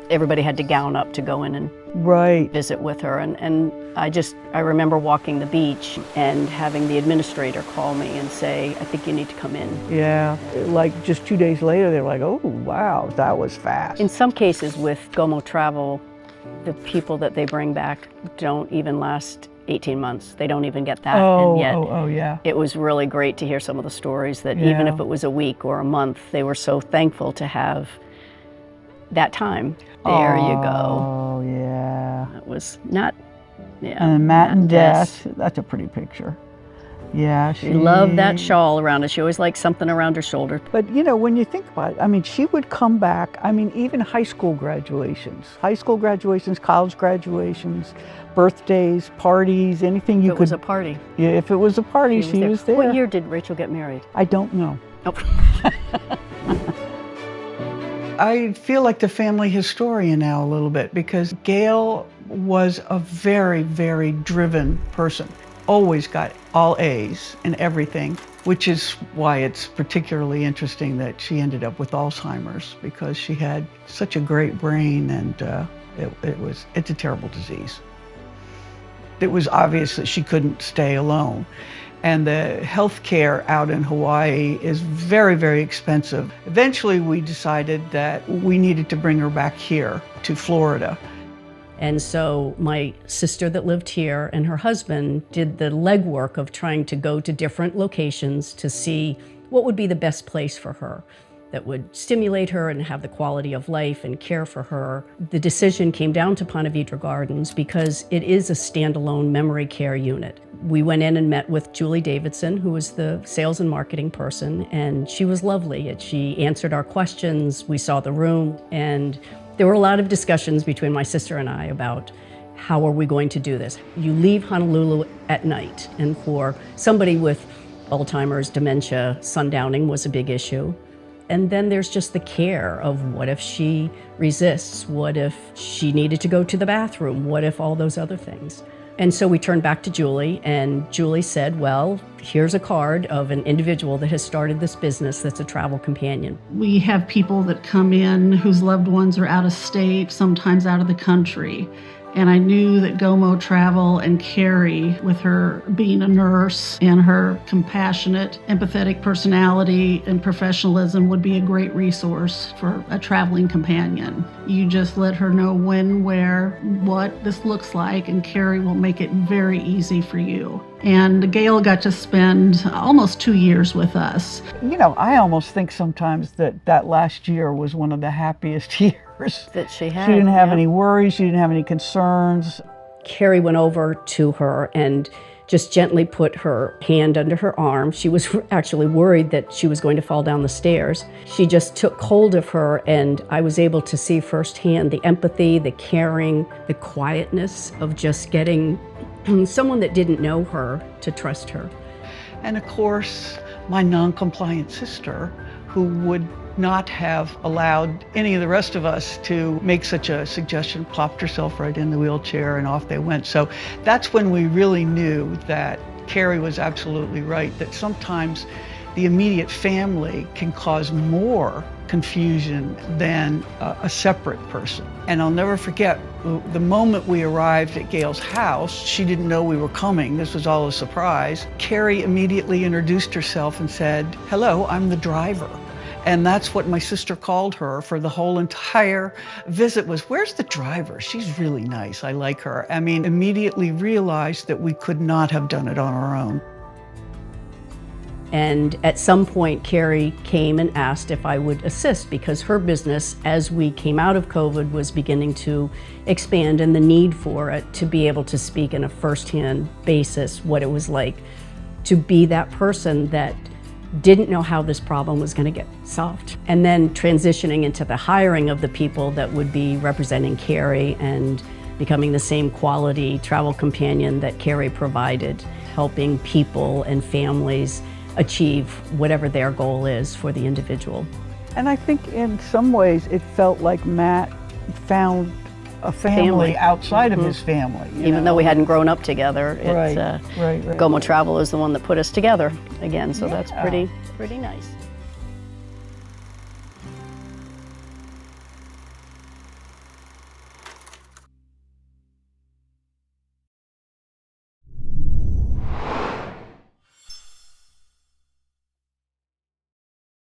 everybody had to gown up to go in and Right. visit with her. And I remember walking the beach and having the administrator call me and say, I think you need to come in. Yeah, like just 2 days later, they're like, oh, wow, that was fast. In some cases with GOMO travel, the people that they bring back don't even last 18 months. They don't even get that. And yet Yeah. it was really great to hear some of the stories that even if it was a week or a month, they were so thankful to have that time. There you go. Oh, yeah. It was not, yeah. And Matt and Des, that's a pretty picture. Yeah, She loved that shawl around her. She always liked something around her shoulder. But you know, when you think about it, I mean, she would come back, I mean, even high school graduations, college graduations, birthdays, parties, anything you could. If it was a party. Yeah, if it was a party, she was there. What year did Rachel get married? I don't know. Oh. I feel like the family historian now a little bit because Gail was a very, very driven person. Always got all A's in everything, which is why it's particularly interesting that she ended up with Alzheimer's because she had such a great brain and it's a terrible disease. It was obvious that she couldn't stay alone. And the health care out in Hawaii is very, very expensive. Eventually we decided that we needed to bring her back here to Florida. And so my sister that lived here and her husband did the legwork of trying to go to different locations to see what would be the best place for her that would stimulate her and have the quality of life and care for her. The decision came down to Ponte Vedra Gardens because it is a standalone memory care unit. We went in and met with Julie Davidson, who was the sales and marketing person, and she was lovely. She answered our questions, we saw the room, and there were a lot of discussions between my sister and I about how are we going to do this. You leave Honolulu at night, and for somebody with Alzheimer's, dementia, sundowning was a big issue. And then there's just the care of what if she resists? What if she needed to go to the bathroom? What if all those other things? And so we turned back to Julie, and Julie said, well, here's a card of an individual that has started this business that's a travel companion. We have people that come in whose loved ones are out of state, sometimes out of the country. And I knew that GOMO Travel and Carrie, with her being a nurse and her compassionate, empathetic personality and professionalism, would be a great resource for a traveling companion. You just let her know when, where, what this looks like, and Carrie will make it very easy for you. And Gail got to spend almost 2 years with us. You know, I almost think sometimes that last year was one of the happiest years that she had. She didn't have any worries, she didn't have any concerns. Carrie went over to her and just gently put her hand under her arm. She was actually worried that she was going to fall down the stairs. She just took hold of her, and I was able to see firsthand the empathy, the caring, the quietness of just getting someone that didn't know her to trust her. And of course, my non-compliant sister, who would not have allowed any of the rest of us to make such a suggestion, plopped herself right in the wheelchair and off they went. So that's when we really knew that Carrie was absolutely right, that sometimes the immediate family can cause more confusion than a separate person. And I'll never forget the moment we arrived at Gail's house. She didn't know we were coming. This was all a surprise. Carrie immediately introduced herself and said, "Hello, I'm the driver." And that's what my sister called her for the whole entire visit was, "Where's the driver? She's really nice. I like her." I mean, immediately realized that we could not have done it on our own. And at some point, Carrie came and asked if I would assist because her business, as we came out of COVID, was beginning to expand, and the need for it to be able to speak in a firsthand basis what it was like to be that person that didn't know how this problem was going to get solved. And then transitioning into the hiring of the people that would be representing Carrie and becoming the same quality travel companion that Carrie provided, helping people and families achieve whatever their goal is for the individual. And I think in some ways it felt like Matt found a family outside of his family. Even though we hadn't grown up together, Right. GOMO Travel is the one that put us together again, so that's pretty nice.